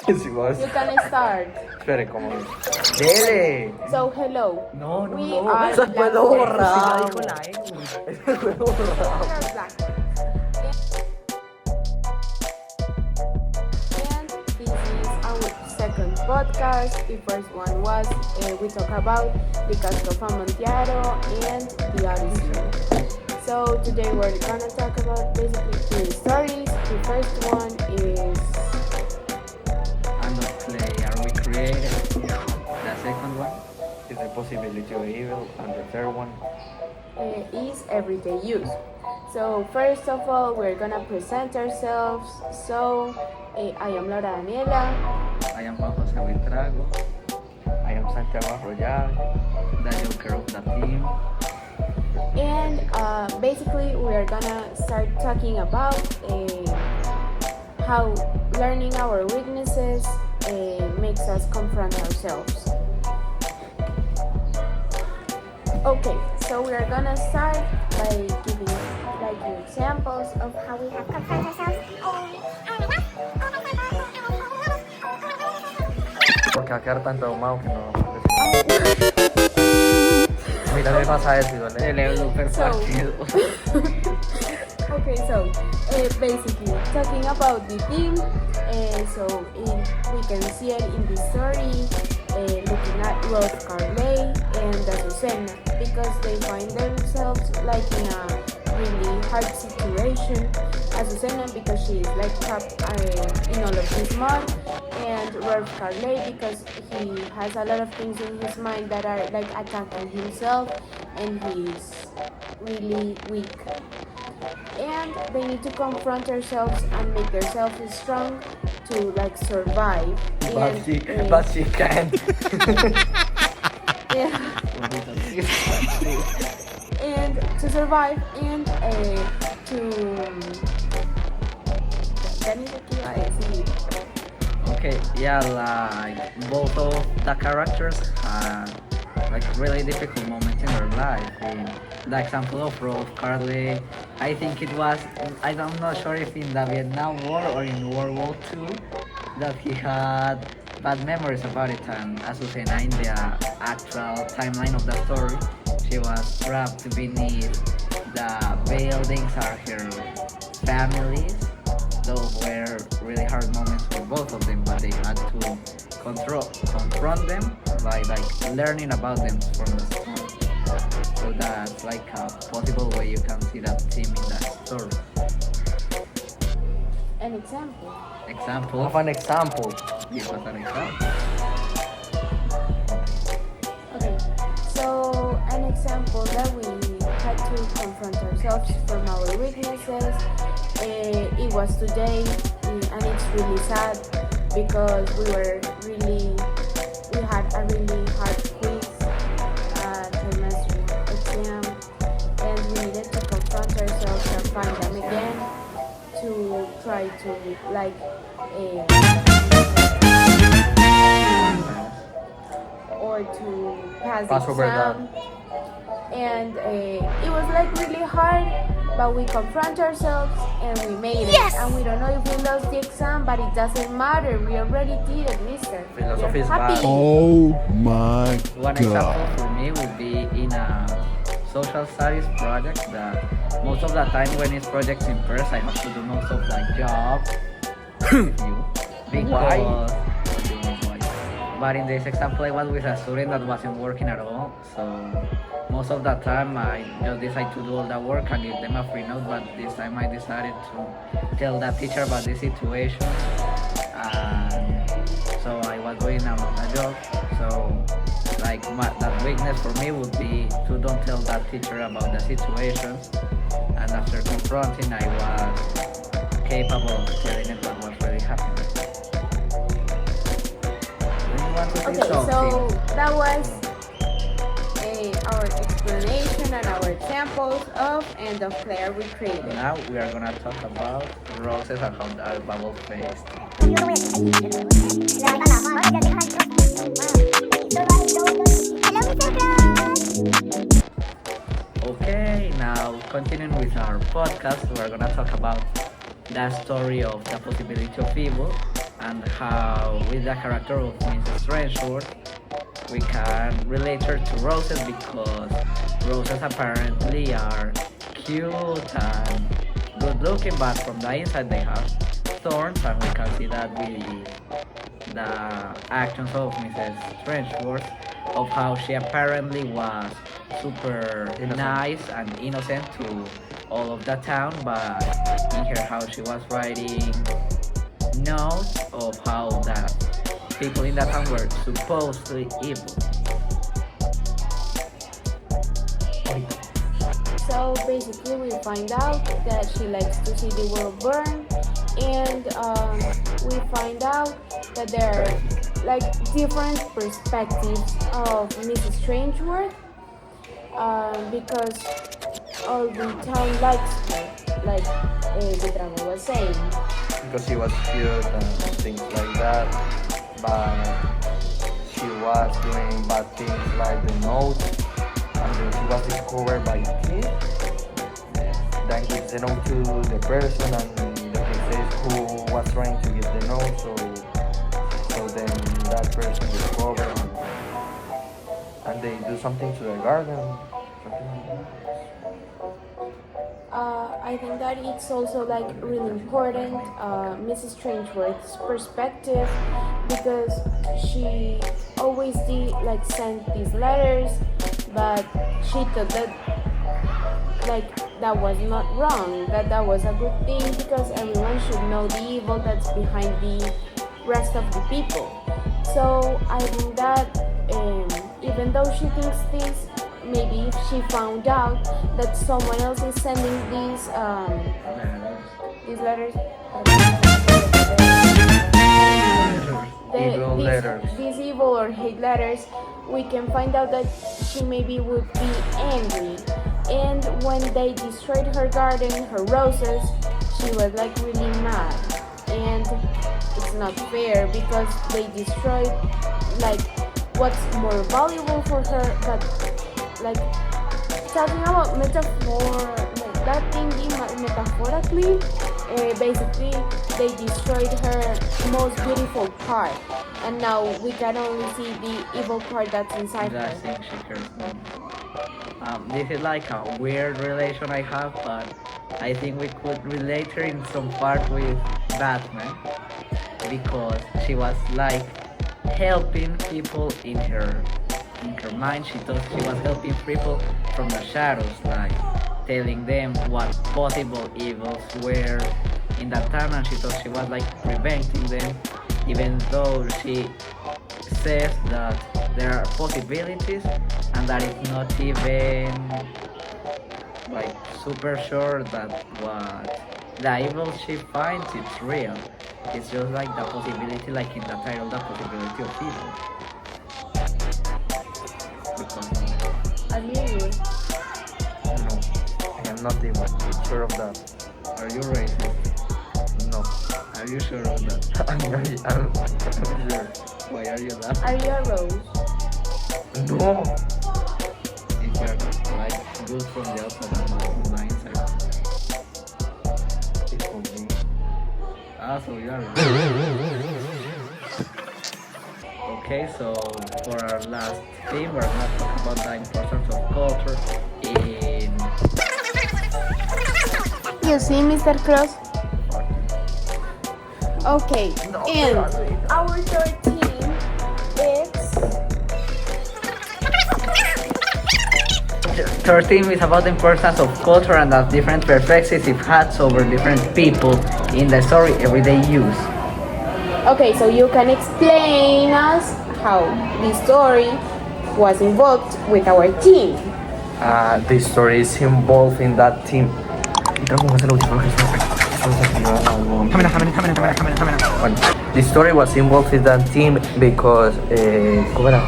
Sí, vos. You can start. Espere, ¿cómo? ¡Dele! So, hello. No, no, We no. are Eso después lo Black borramos. Dijo la X. Eso después lo borramos. We are Black. And this is our second podcast. The first one was we talk about the Casco Amontillado and the Odyssey. So today we're gonna talk about basically two stories. The first one is And of play, are we created? The second one? Is the possibility of evil, and the third one is everyday use. So first of all, we're gonna present ourselves. So I am Laura Daniela. I am Juan Jose Buitrago, I am Santiago Arroyave. the joker of the team. And basically, we are gonna start talking about how learning our weaknesses makes us confront ourselves. Okay, so we are gonna start by giving like examples of how we have confronted ourselves. Porque va a quedar tan traumado que no. A mí también me pasa eso, igual. El Super So- partido. Okay, so basically talking about the theme, we can see it in the story, looking at Rolf Carley and Azucena, because they find themselves like in a really hard situation. Azucena because she is like trapped in all of this mud, and Rolf Carley because he has a lot of things in his mind that are like attacking himself, and he's really weak. And they need to confront themselves and make themselves strong to like survive. But she can't. Yeah, and to survive and to ya ni sé qué iba a decir. Okay, yeah, like both of the characters had like really difficult moments in their life. In the example of Rolf Carley, I think it was, I'm not sure if in the Vietnam War or in World War II, that he had bad memories about it. And Azucena, in the actual timeline of the story, she was trapped beneath the buildings are her families. Those were really hard moments for both of them, but they had to confront them by like learning about them from the start. So that's like a possible way you can see that theme in that story. An example. Example. Have an example. Give us an example. Okay, so an example that we had to confront ourselves from our weaknesses. It was today, and it's really sad because we had a really hard quiz trimester exam, and we needed to confront ourselves and find them again to try to like or to pass the Pass over that. exam. And it was like really hard, but we confront ourselves and we made it. And we don't know if we lost the exam, but it doesn't matter. We already did it, mister. Philosophy We're is happy. bad. Oh my One god. example for me would be in a social studies project that most of the time when it's projects in person, I have to do most of the job with you. Why? But in this example, I was with a student that wasn't working at all. So most of the time, I just decided to do all the work and give them a free note. But this time, I decided to tell the teacher about the situation. And so I was doing a job. So like that weakness for me would be to don't tell that teacher about the situation. And after confronting, I was capable of telling it what was really happening. Okay, so that was our explanation and our examples of and of player we created. Now we are gonna talk about roses and how they are bubble faced. Okay, now continuing with our podcast, we're gonna talk about the story of the possibility of evil and how with the character of Mrs. Strangeworth we can relate her to roses because roses apparently are cute and good looking, but from the inside they have thorns, and we can see that with the actions of Mrs. Strangeworth, of how she apparently was super Innocent. nice and innocent to all of the town, but in her how she was writing notes of how the people in the town were supposedly evil. So basically, we find out that she likes to see the world burn, and we find out that there are like different perspectives of Mrs. Strangeworth, because all the town likes her, like the drama was saying. Because she was cute and things like that, but she was doing bad things like the note, and then she was discovered by the kid. Then gives the note to the person, and the kid says who was trying to get the note, so then that person discovered, and they do something to the garden. Something like that. I think that it's also like really important, Mrs. Strangeworth's perspective, because she always did like send these letters, but she thought that like that was not wrong, that was a good thing, because everyone should know the evil that's behind the rest of the people. So I think that even though she thinks this, maybe if she found out that someone else is sending these letters, Evil letters. these evil or hate letters, we can find out that she maybe would be angry. And when they destroyed her garden, her roses, she was like really mad. And it's not fair because they destroyed like what's more valuable for her, but like talking about metaphor, like that thing metaphorically, basically they destroyed her most beautiful part, and now we can only see the evil part that's inside The her. thing she cares about. This is like a weird relation I have, but I think we could relate her in some part with Batman, because she was like helping people in her mind. She thought she was helping people from the shadows, like telling them what possible evils were in that town, and she thought she was like preventing them, even though she says that there are possibilities and that it's not even like super sure that what the evil she finds it's real. It's just like the possibility, like in the title, the possibility of evil. Because Are you? No, I am not even sure of that. are you racist? No, Are you sure of that? I'm sure. Why are you laughing? Are you a rose? No, If you're like good from the outside and not from the inside. it's for me. Ah, so you are. Okay, so for our last theme, we're gonna talk about the importance of culture in You see, Mr. Cross? Okay, No, and sorry. our third team is 13 is about the importance of culture and the different perspectives it has over different people in the story everyday use. okay. So you can explain us how the story was involved with our team. The story is involved in that team. Bueno, the story was involved in that team because ¿cómo era?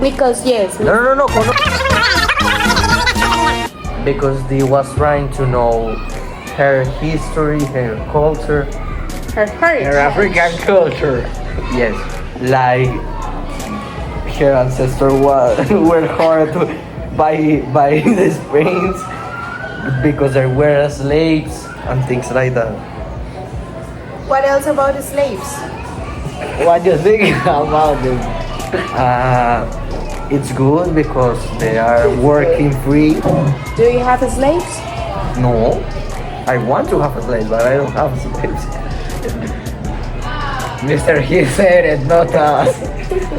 Because yes, No. Because they was trying to know her history, her culture. her heritage. Her African culture. Yes, like her ancestors were hurt by the Spains because they were slaves and things like that. What else about the slaves? What do you think about them? It's good because they are working free. Do you have slaves? No, I want to have a slave, but I don't have slaves. Mr. He said it, not us.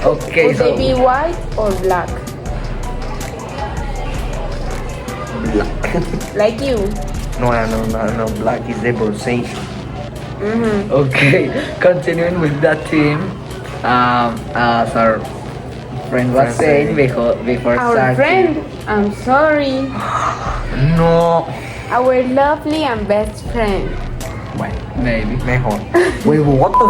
Okay, Would they be so white or black? Black. Like you? No, black is the conversation. okay, continuing with that team. As our friend was saying before Our starting. friend, I'm sorry. No, Our lovely and best friend. bueno, Maybe. mejor. Wait, what the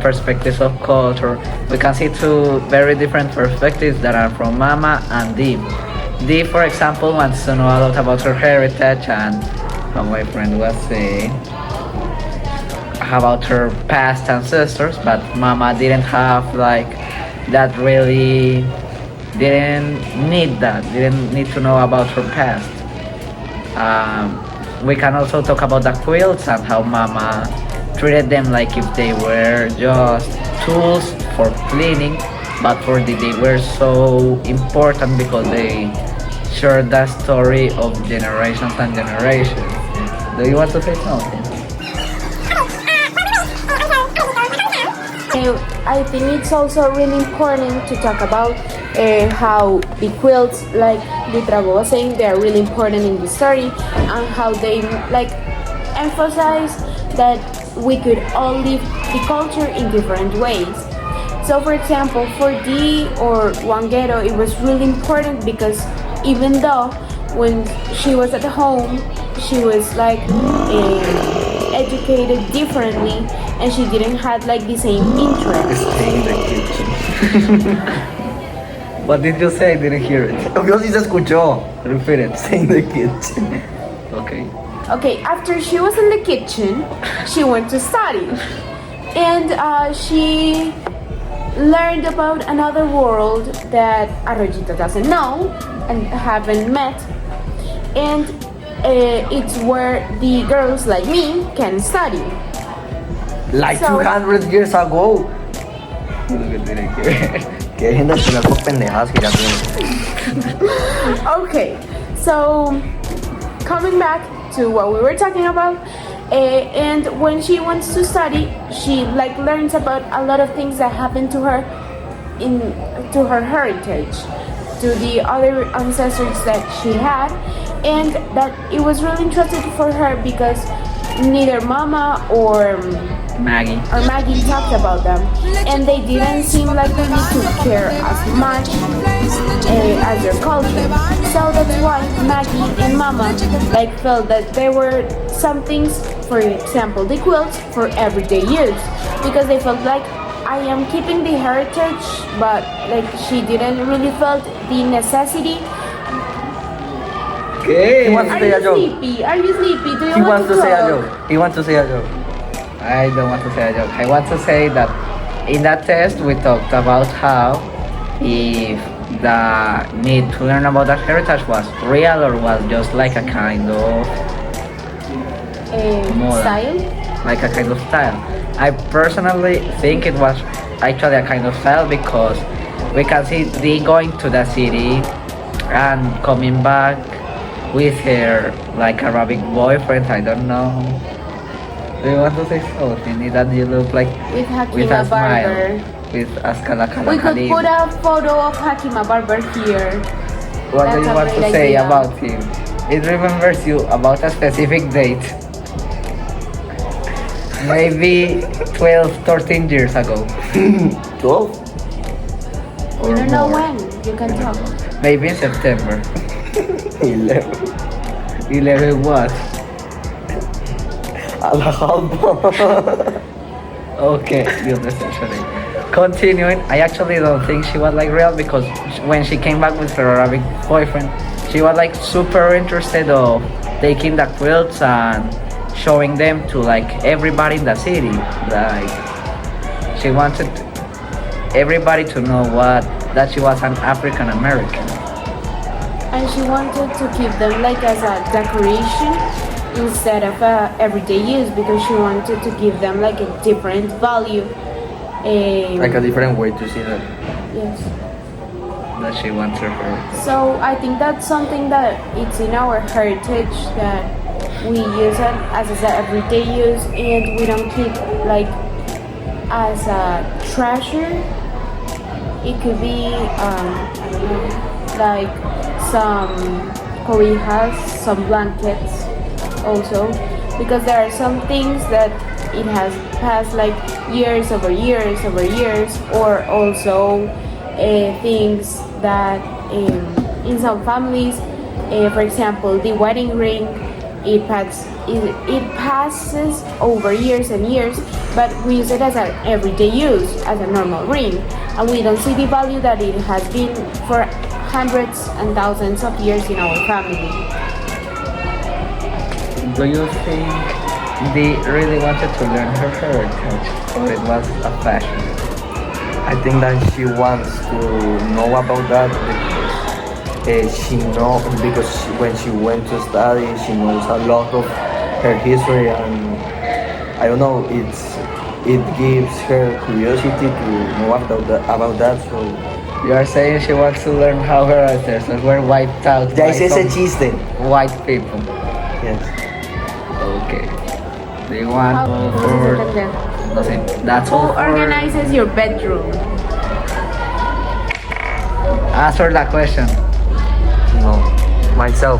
Perspectives of culture. We can see two very different perspectives that are from Mama and Dee. Dee, for example, wants to know a lot about her heritage and how my friend was saying about her past ancestors, but Mama didn't have like that really didn't need to know about her past. We can also talk about the quilts and how Mama treated them like if they were just tools for cleaning, but for Dee they were so important because they shared the story of generations and generations. Do you want to say something? I think it's also really important to talk about how the quilts, like Buitrago was saying, they are really important in the story, and how they like emphasize that we could all live the culture in different ways. So, for example, for Dee or Wanguero, it was really important because even though when she was at home, she was like educated differently, and she didn't have like the same interest. Stay in the kitchen. What did you say? I didn't hear it. Yo sí se escuchó. Repeat it. Stay in the kitchen. Okay. Okay, after she was in the kitchen, she went to study, and she learned about another world that Arroyito doesn't know and haven't met, and it's where the girls like me can study. Like So- 200 years ago. Que dejen de estudiar por pendejadas que ya tienen. Okay, so coming back to what we were talking about, and when she wants to study, she like learns about a lot of things that happened to her to her heritage, to the other ancestors that she had, and that it was really interesting for her because neither Mama or Maggie. Maggie talked about them, and they didn't seem like they need to care as much as their culture. So that's why Maggie and Mama like felt that there were some things, for example, the quilts for everyday use, because they felt like I am keeping the heritage, but like she didn't really felt the necessity. He wants to Are say a you joke. sleepy? Are you sleepy? Do you He want wants to to say a talk? joke. He wants to say a joke. I don't want to say a joke. I want to say that in that test we talked about how if the need to learn about that heritage was real or was just like a kind of Moda. Style? like a kind of style. I personally think it was actually a kind of style because we can see Dee going to the city and coming back with her like Arabic boyfriend. I don't know. Do you want to say something? That you look like With with a Hakima smile, Barber. with Askala Kala We could Khalid. put a photo of Hakima Barber here. What do That's you a want to great say idea. about him? It remembers you about a specific date. Maybe 12, 13 years ago. 12? We or don't know more. when. You can talk. Maybe in September. 11. 11 what? Alhambra. Okay, you understand. Actually. Continuing, I actually don't think she was like real because when she came back with her Arabic boyfriend, she was like super interested of taking the quilts and showing them to like everybody in the city. Like she wanted everybody to know that she was an African American. And she wanted to keep them like as a decoration instead of everyday use because she wanted to give them like a different value. Like a different way to see that. Yes. that she wants her for. So I think that's something that it's in our heritage that we use it as an everyday use and we don't keep like as a treasure. It could be I don't know, like some cobijas, some blankets also, because there are some things that it has passed like years over years over years, or also things that in some families, for example, the wedding ring, it passes over years and years, but we use it as an everyday use, as a normal ring, and we don't see the value that it has been for hundreds and thousands of years in our family. Do you think they really wanted to learn her heritage, or it was a fashion? I think that she wants to know about that because when she went to study, she knows a lot of her history, and I don't know, it gives her curiosity to know about that. So You are saying she wants to learn how her ancestors were wiped out ya by hice ese some chiste. white people. Yes. Okay. Do you want How all does for... it end? No sé. That's Who all for... organizes your bedroom? Answer that question. No. Myself.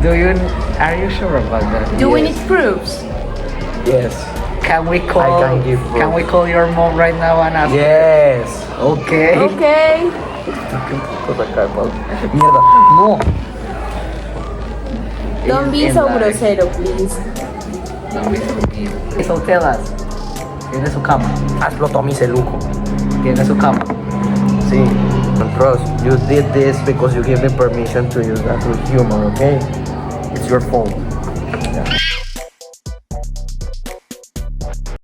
Are you sure about that? Do we Yes. need proofs? Yes. Can we call... can give Can we call your mom right now and ask? Yes. Okay. Okay. Mierda. No. Don't be In so line. grosero, please. Don't be so mean. So tell us. Tiene su cama. Explotó mi celuco. Tiene su cama. Sí. And trust, you did this because you gave me permission to use that with humor, okay? It's your fault. Yeah.